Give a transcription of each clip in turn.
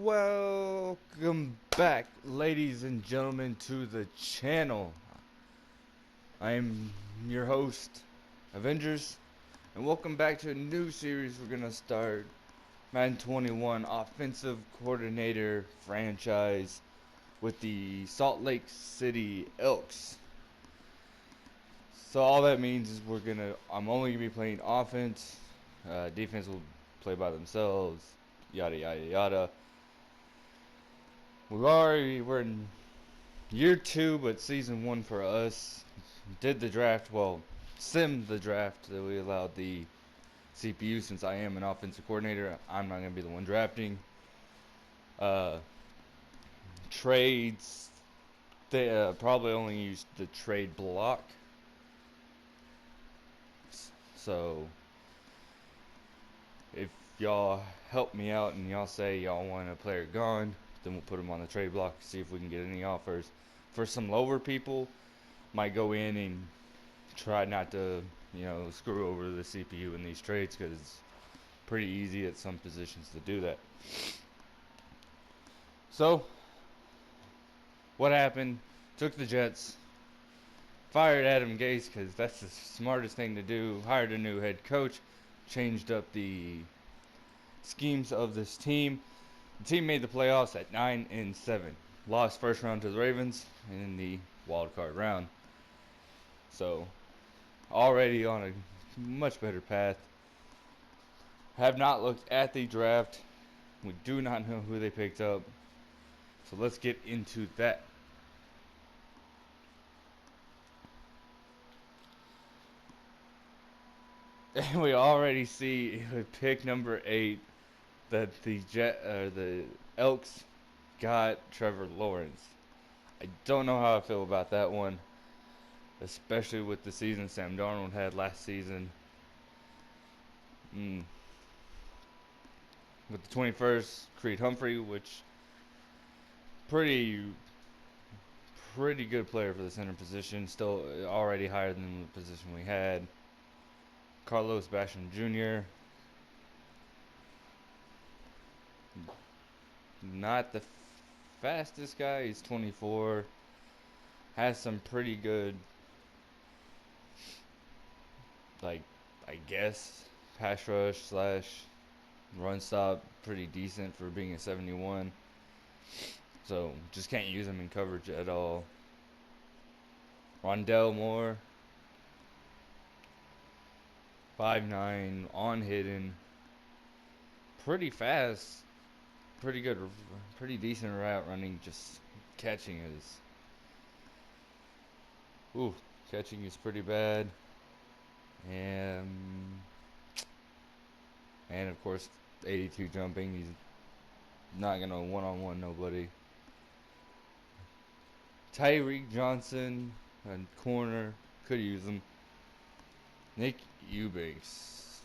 Welcome back, ladies and gentlemen, to the channel. I am your host, Avengers, and welcome back to a new series we're gonna start. Madden 21 Offensive Coordinator franchise with the Salt Lake City Elks. So all that means is I'm only gonna be playing offense. Defense will play by themselves. Yada yada yada. We're in year 2, but season 1 for us. Did the draft, simmed the draft that we allowed the CPU. Since I am an offensive coordinator, I'm not going to be the one drafting. Trades, they probably only used the trade block. So if y'all help me out and y'all say y'all want a player gone, then we'll put them on the trade block, see if we can get any offers. For some lower people, might go in and try not to, screw over the CPU in these trades, because it's pretty easy at some positions to do that. So, what happened? Took the Jets, fired Adam Gase because that's the smartest thing to do. Hired a new head coach, changed up the schemes of this team. The team made the playoffs at 9-7. Lost first round to the Ravens in the wild card round. So, already on a much better path. Have not looked at the draft. We do not know who they picked up. So let's get into that. And we already see with pick number 8 that the Elks got Trevor Lawrence. I don't know how I feel about that one, especially with the season Sam Darnold had last season. With the 21st, Creed Humphrey, which pretty good player for the center position. Still already higher than the position we had. Carlos Basham Jr. Not the fastest guy. He's 24. Has some pretty good, I guess, pass rush slash run stop. Pretty decent for being a 71. So just can't use him in coverage at all. Rondell Moore, 5'9", on hidden, pretty fast, pretty good, pretty decent route running. Just catching is pretty bad. And of course 82 jumping. He's not gonna one-on-one nobody. Tyreek Johnson and corner, could use him. Nick Eubanks.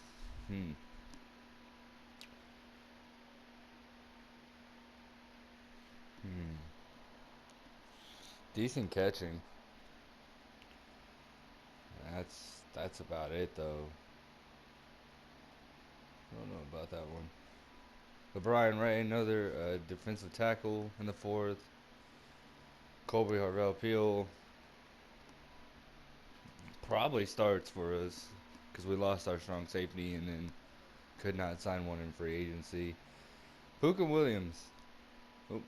Decent catching. That's about it though. I don't know about that one. But Brian Ray, another defensive tackle in the 4th. Colby Harvell-Peel probably starts for us because we lost our strong safety and then could not sign one in free agency. Puka Williams. Oh.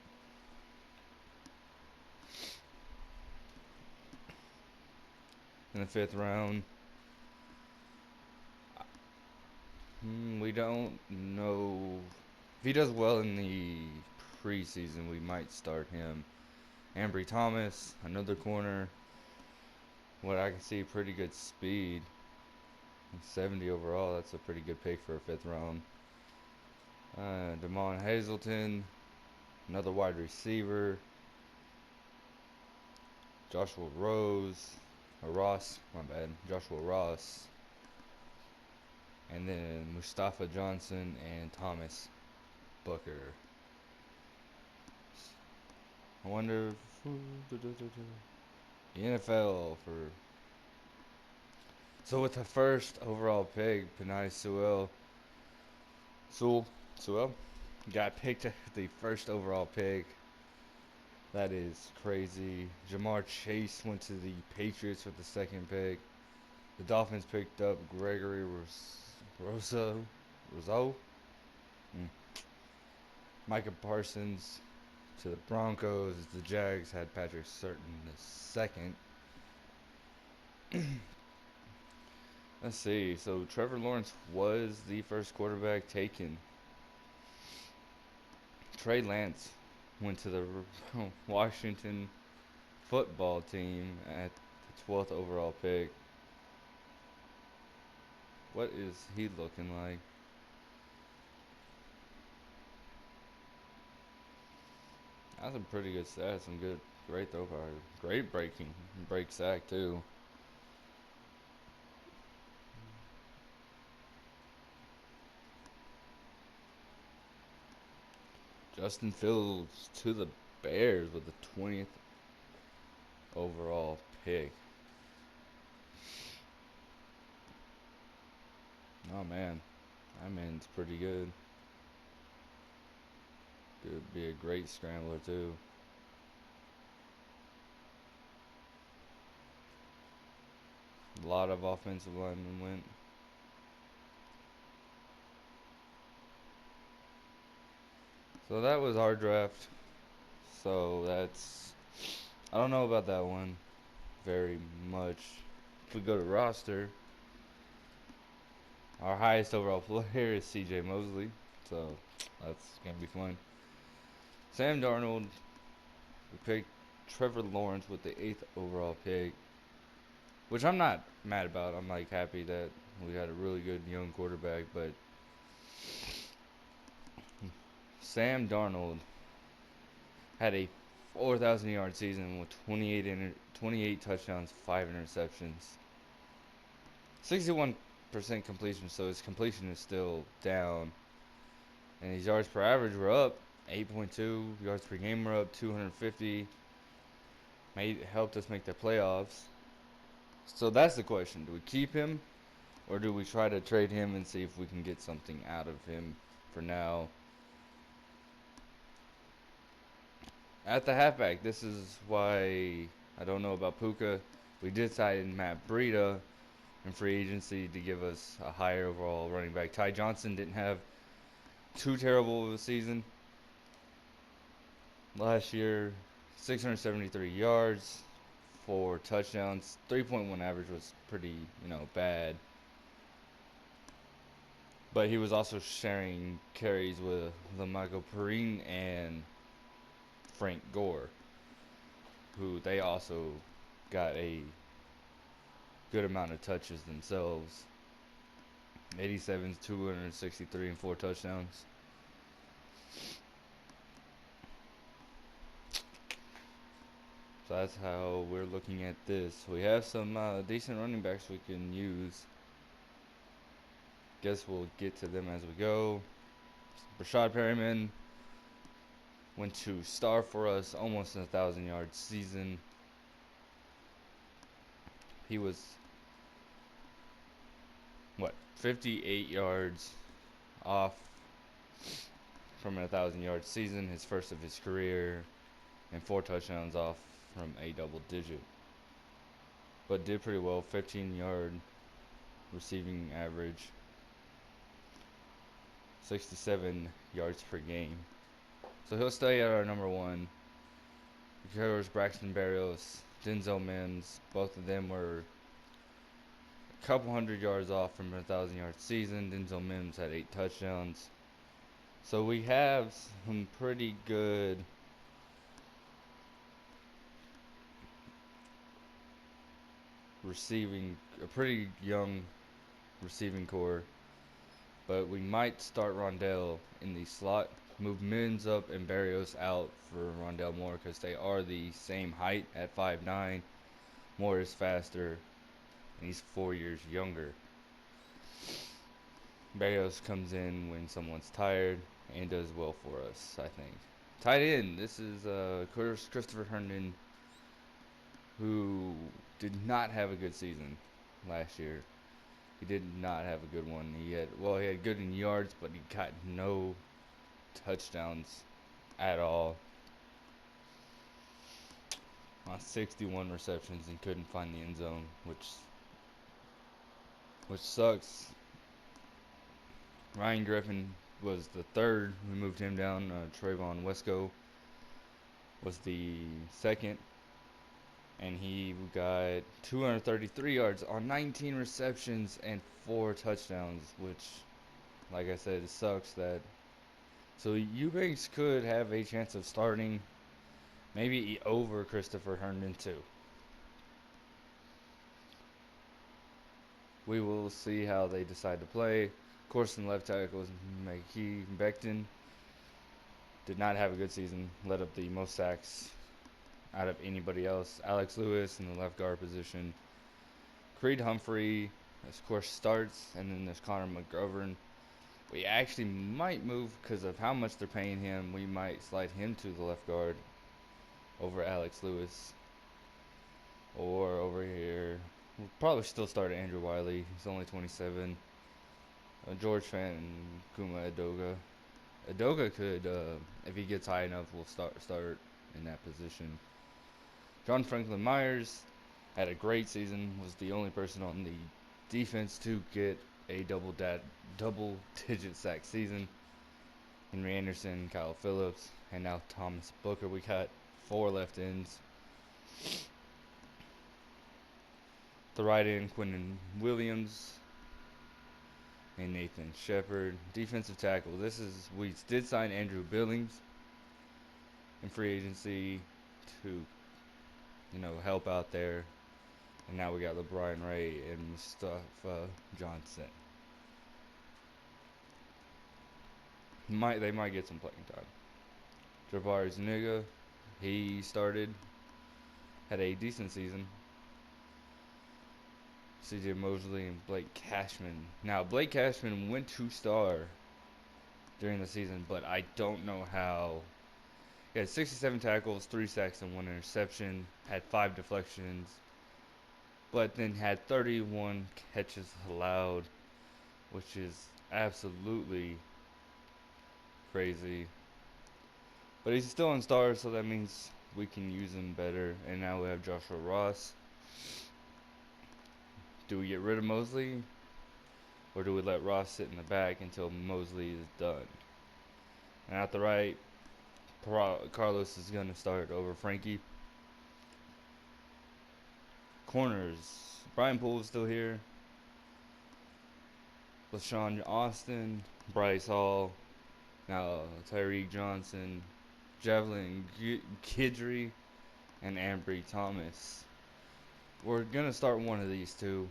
In the 5th round. We don't know. If he does well in the preseason, we might start him. Ambry Thomas, another corner. What I can see, pretty good speed. 70 overall, that's a pretty good pick for a 5th round. Damon Hazelton, another wide receiver. Joshua Ross, Joshua Ross. And then Mustafa Johnson and Thomas Booker. I wonder if the NFL for. So with the first overall pick, Penei Sewell. got picked at the first overall pick. That is crazy. Jamar Chase went to the Patriots with the second pick. The Dolphins picked up Gregory Rousseau. Mm. Micah Parsons to the Broncos. The Jags had Patrick Surtain the second. Let's see. So Trevor Lawrence was the first quarterback taken. Trey Lance went to the Washington football team at the 12th overall pick. What is he looking like? That's some pretty good stats. Some good, great throw power. Great break sack too. Justin Fields to the Bears with the 20th overall pick. Oh man, that man's pretty good. Could be a great scrambler too. A lot of offensive linemen went. So that was our draft. So that's, I don't know about that one very much. If we go to roster, our highest overall player is C.J. Mosley. So that's gonna be fun. Sam Darnold. We picked Trevor Lawrence with the 8th overall pick, which I'm not mad about. I'm like happy that we had a really good young quarterback, but Sam Darnold had a 4,000 yard season with 28 touchdowns, 5 interceptions, 61% completion. So his completion is still down, and his yards per average were up 8.2. Yards per game were up 250. Helped us make the playoffs. So that's the question: do we keep him, or do we try to trade him and see if we can get something out of him for now? At the halfback, this is why I don't know about Puka. We did sign Matt Breida in free agency to give us a higher overall running back. Ty Johnson didn't have too terrible of a season last year. 673 yards, 4 touchdowns, 3.1 average was pretty, bad. But he was also sharing carries with Michael Perrine and Frank Gore, who they also got a good amount of touches themselves. 87, 263, and 4 touchdowns. So that's how we're looking at this. We have some decent running backs we can use. Guess we'll get to them as we go. Rashad Perryman went to star for us, almost a 1,000-yard season. He was 58 yards off from a 1,000-yard season, his first of his career, and 4 touchdowns off from a double digit. But did pretty well, 15-yard receiving average, 67 yards per game. So he'll stay at our number 1. Because Braxton Berrios, Denzel Mims, both of them were a couple hundred yards off from a 1,000-yard season. Denzel Mims had 8 touchdowns. So we have some pretty good a pretty young receiving core. But we might start Rondell in the slot, move Mims up and Berrios out for Rondell Moore because they are the same height at 5'9". Moore is faster, and he's 4 years younger. Berrios comes in when someone's tired and does well for us, I think. Tight end, this is Christopher Herndon, who did not have a good season last year. He did not have a good one. He had good in yards, but he got no touchdowns at all on 61 receptions and couldn't find the end zone, which sucks. Ryan Griffin was the third. We moved him down. Trayvon Wesco was the second, and he got 233 yards on 19 receptions and 4 touchdowns, which, like I said, it sucks that. So Eubanks could have a chance of starting, maybe over Christopher Herndon too. We will see how they decide to play. Of course, in left tackle was McKee Becton. Did not have a good season. Led up the most sacks out of anybody else. Alex Lewis in the left guard position. Creed Humphrey, of course, starts. And then there's Connor McGovern. We actually might move because of how much they're paying him. We might slide him to the left guard over Alex Lewis. Or over here. We'll probably still start Andrew Wiley. He's only 27. George Fant and Kuma Edoga. Edoga could, if he gets high enough, will start in that position. John Franklin Myers had a great season. Was the only person on the defense to get a double-digit sack season. Henry Anderson, Kyle Phillips, and now Thomas Booker. We got 4 left ends. The right end, Quentin Williams and Nathan Shepard. Defensive tackle. We did sign Andrew Billings in free agency to, help out there. And now we got LeBron Ray and Mustafa Johnson. They might get some playing time. Jabari Zuniga, he started, had a decent season. CJ Mosley and Blake Cashman. Now, Blake Cashman went 2-star during the season, but I don't know how. He had 67 tackles, 3 sacks, and 1 interception. Had 5 deflections, but then had 31 catches allowed, which is absolutely crazy. But he's still on stars, so that means we can use him better. And now we have Joshua Ross. Do we get rid of Mosley, or do we let Ross sit in the back until Mosley is done? And at the right, Carlos is going to start over Frankie. Corners, Brian Poole is still here. LaShawn Austin, Bryce Hall, now Tyreek Johnson, Javelin Kidry, and Ambry Thomas. We're going to start one of these two.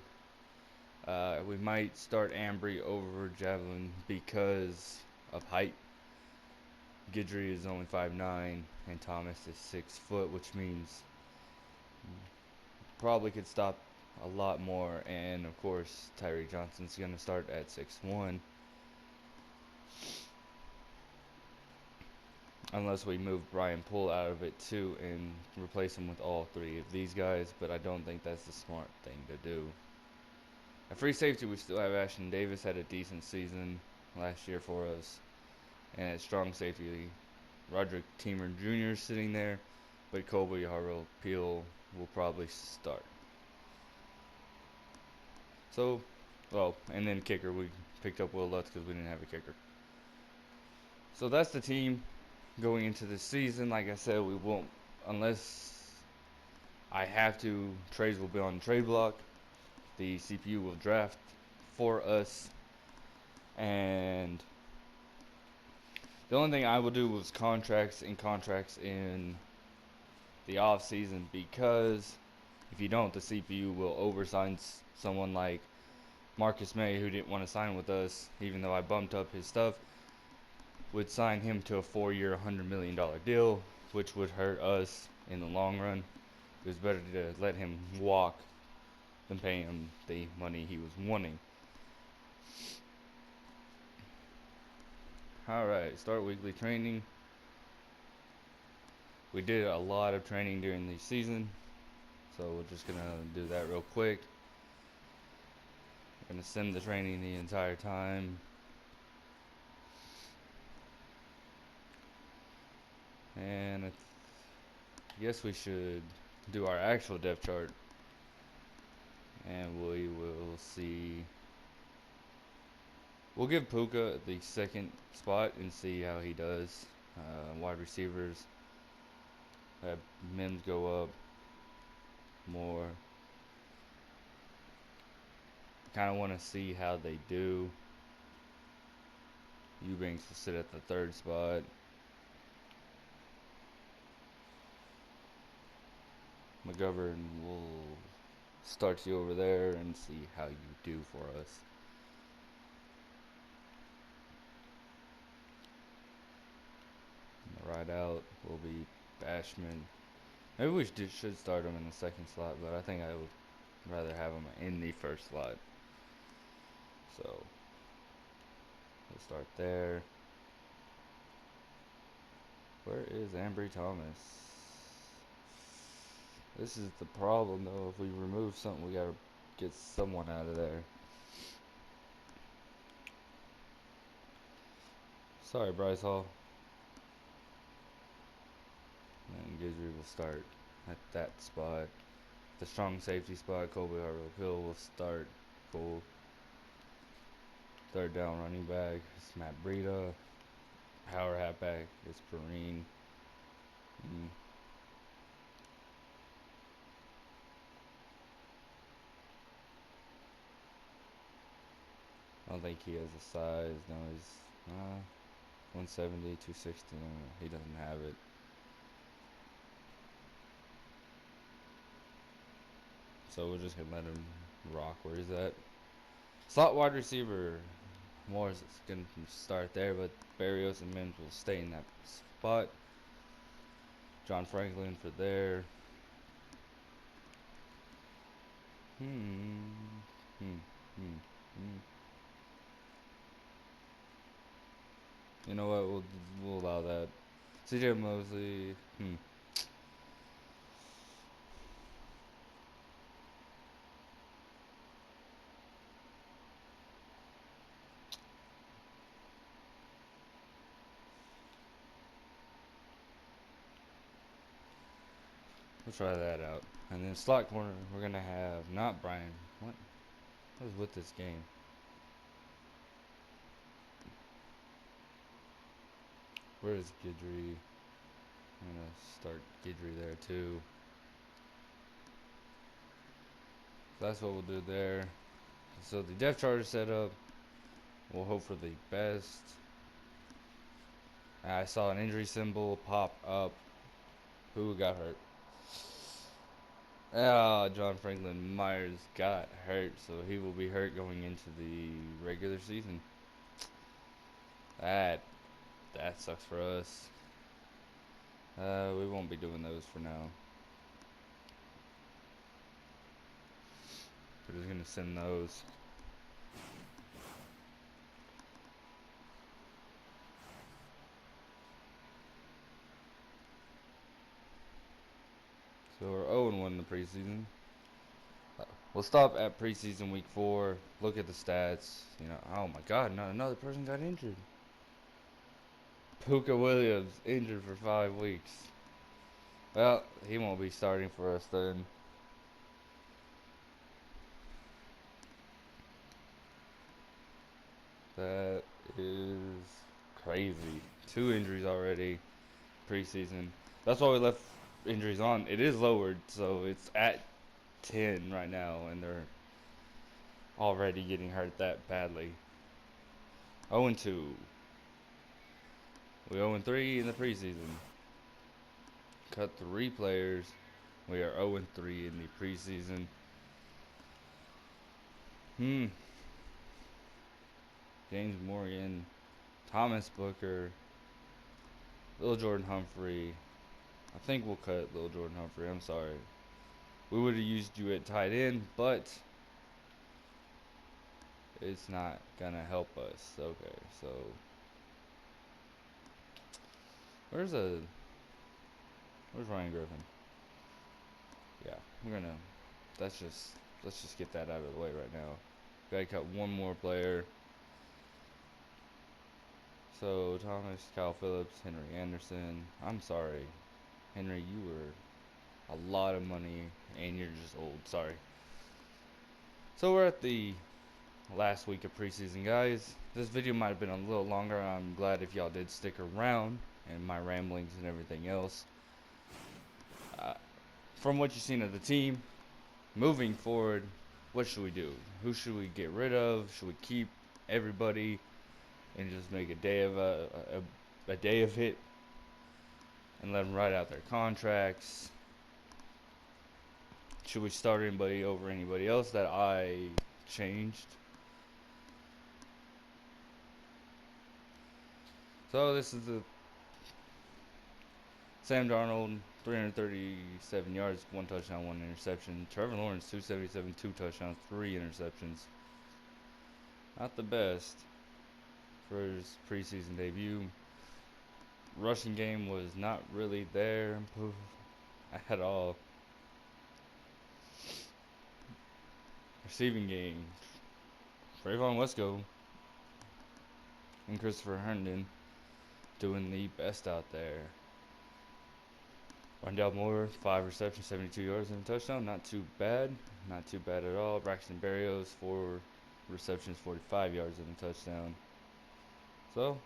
We might start Ambry over Javelin because of height. Guidry is only 5'9", and Thomas is 6 foot, which means probably could stop a lot more. And of course, Tyree Johnson's going to start at 6'1", unless we move Brian Poole out of it too and replace him with all 3 of these guys. But I don't think that's the smart thing to do. At free safety, we still have Ashton Davis. Had a decent season last year for us. And at strong safety, Roderick Teamer Jr. is sitting there, but Colby Harrell Peel will probably start. So, and then kicker, we picked up Will Lutz because we didn't have a kicker. So that's the team going into the season. Like I said, we won't, unless I have to, trades will be on the trade block. The CPU will draft for us, and the only thing I will do was contracts in the off season, because if you don't, the CPU will oversign someone like Marcus May, who didn't want to sign with us, even though I bumped up his stuff, would sign him to a 4-year, $100 million deal, which would hurt us in the long run. It was better to let him walk than pay him the money he was wanting. Alright, start weekly training. We did a lot of training during the season, so we're just going to do that real quick. We're going to send the training the entire time. And I guess we should do our actual depth chart. And we will see. We'll give Puka the second spot and see how he does. Wide receivers, have Mims go up more. Kind of want to see how they do. Eubanks will sit at the third spot. McGovern will start you over there and see how you do for us. Right out will be Bashman. Maybe we should start him in the second slot, but I think I would rather have him in the first slot. So we'll start there. Where is Ambry Thomas? This is the problem, though. If we remove something, we gotta get someone out of there. Sorry, Bryce Hall. And Guidry will start at that spot. The strong safety spot, Colby Harville will start. Cool. Third down running back, it's Matt Breida. Power halfback, it's Perrine. I don't think he has a size. No, he's 170, 260. He doesn't have it. So we're just gonna let him rock where he's at. Slot wide receiver. Morris is gonna start there, but Barrios and Mims will stay in that spot. John Franklin for there. You know what? We'll allow that. CJ Mosley. We'll try that out. And then slot corner, we're gonna have not Brian. What is with this game? Where is Guidry? I'm gonna start Guidry there too. So that's what we'll do there. So the depth chart is set up. We'll hope for the best. I saw an injury symbol pop up. Who got hurt? John Franklin Myers got hurt, so he will be hurt going into the regular season. That sucks for us. We won't be doing those for now. We're just gonna send those. So we're 0-1 in the preseason. We'll stop at preseason week 4. Look at the stats. You know, oh my God, another person got injured. Puka Williams injured for 5 weeks. Well, he won't be starting for us then. That is crazy. 2 injuries already preseason. That's why we left injuries on. It is lowered, so it's at 10 right now, and they're already getting hurt that badly. 0-2. We 0-3 in the preseason. Cut 3 players. We are 0-3 in the preseason. James Morgan, Thomas Booker, Lil Jordan Humphrey. I think we'll cut Lil Jordan Humphrey. I'm sorry. We would have used you at tight end, but it's not gonna help us. Okay, so where's Ryan Griffin? Yeah, let's just get that out of the way right now. Gotta cut one more player. So Thomas, Kyle Phillips, Henry Anderson. I'm sorry, Henry, you were a lot of money and you're just old. Sorry. So we're at the last week of preseason, guys. This video might have been a little longer. I'm glad if y'all did stick around and my ramblings and everything else. From what you've seen of the team, moving forward, what should we do? Who should we get rid of? Should we keep everybody and just make a day of a day of it and let them ride out their contracts? Should we start anybody over anybody else that I changed? So this is the Sam Darnold, 337 yards, 1 touchdown, 1 interception. Trevor Lawrence, 277, 2 touchdowns, 3 interceptions. Not the best for his preseason debut. Rushing game was not really there at all. Receiving game, Trayvon Wesco and Christopher Herndon doing the best out there. Rondell Moore, 5 receptions, 72 yards and a touchdown. Not too bad. Not too bad at all. Braxton Berrios, 4 receptions, 45 yards and a touchdown. So,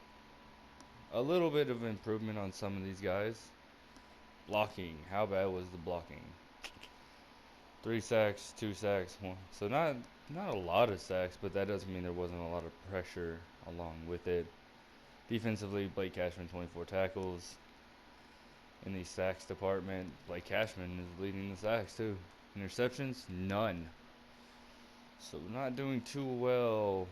a little bit of improvement on some of these guys. Blocking. How bad was the blocking? 3 sacks, 2 sacks, 1. So not a lot of sacks, but that doesn't mean there wasn't a lot of pressure along with it. Defensively, Blake Cashman, 24 tackles. In the sacks department, Blake Cashman is leading the sacks too. Interceptions, none. So not doing too well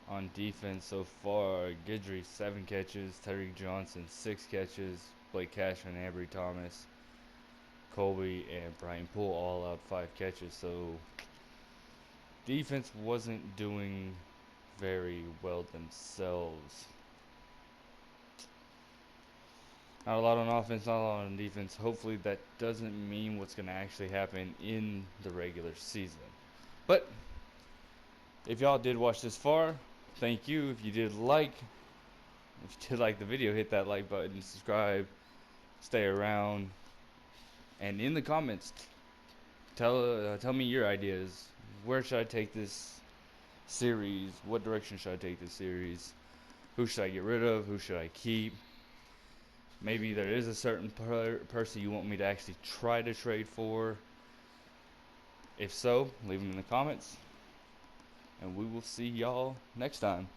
on defense so far. Guidry, 7 catches. Tyreek Johnson, 6 catches. Blake Cashman, Ambry Thomas, Colby, and Brian Poole all out 5 catches. So defense wasn't doing very well themselves. Not a lot on offense, not a lot on defense. Hopefully that doesn't mean what's going to actually happen in the regular season. But if y'all did watch this far, thank you. If you did like the video, hit that like button, subscribe, stay around, and in the comments, tell me your ideas. Where should I take this series? What direction should I take this series? Who should I get rid of? Who should I keep? Maybe there is a certain person you want me to actually try to trade for. If so, leave them in the comments. And we will see y'all next time.